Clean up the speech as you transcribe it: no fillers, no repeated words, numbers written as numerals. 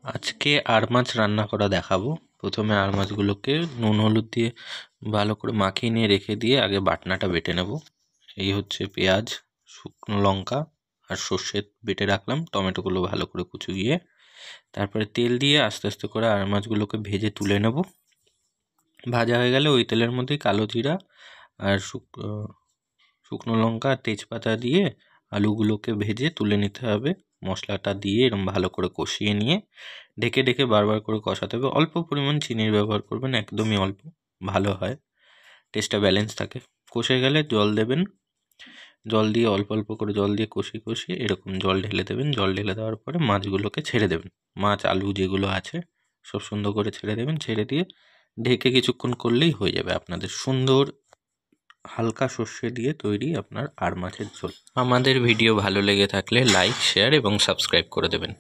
আজকে আর মাছ রান্না করা দেখাবো। প্রথমে আর মাছগুলোকে নুন হলুদ দিয়ে ভালো করে মাখিয়ে নিয়ে রেখে দিয়ে আগে বাটনাটা বেটে নেব। এই হচ্ছে পেঁয়াজ, শুকনো লঙ্কা আর সর্ষে বেটে রাখলাম, টমেটোগুলো ভালো করে কুচিয়ে, তারপরে তেল দিয়ে আস্তে আস্তে করে আর মাছগুলোকে ভেজে তুলে নেব। ভাজা হয়ে গেলে ওই তেলের মধ্যেই কালো জিরা আর শুকনো লঙ্কা আর তেজপাতা দিয়ে আলুগুলোকে ভেজে তুলে নিতে হবে। মশলাটা দিয়ে এরকম ভালো করে কষিয়ে নিয়ে ঢেকে ঢেকে বারবার করে কষাতে হবে। অল্প পরিমাণ চিনির ব্যবহার করবেন, একদমই অল্প, ভালো হয়, টেস্টটা ব্যালেন্স থাকে। কষে গেলে জল দেবেন, জল দিয়ে অল্প অল্প করে জল দিয়ে কষিয়ে কষিয়ে এরকম জল ঢেলে দেবেন। জল ঢেলে দেওয়ার পরে মাছগুলোকে ছেড়ে দেবেন, মাছ আলু যেগুলো আছে সব সুন্দর করে ছেড়ে দেবেন। ছেড়ে দিয়ে ঢেকে কিছুক্ষণ করলেই হয়ে যাবে আপনাদের সুন্দর হালকা সর্ষে দিয়ে তৈরি আপনার আর মাছের ঝোল। আমাদের ভিডিও ভালো লেগে থাকলে লাইক, শেয়ার এবং সাবস্ক্রাইব করে দেবেন।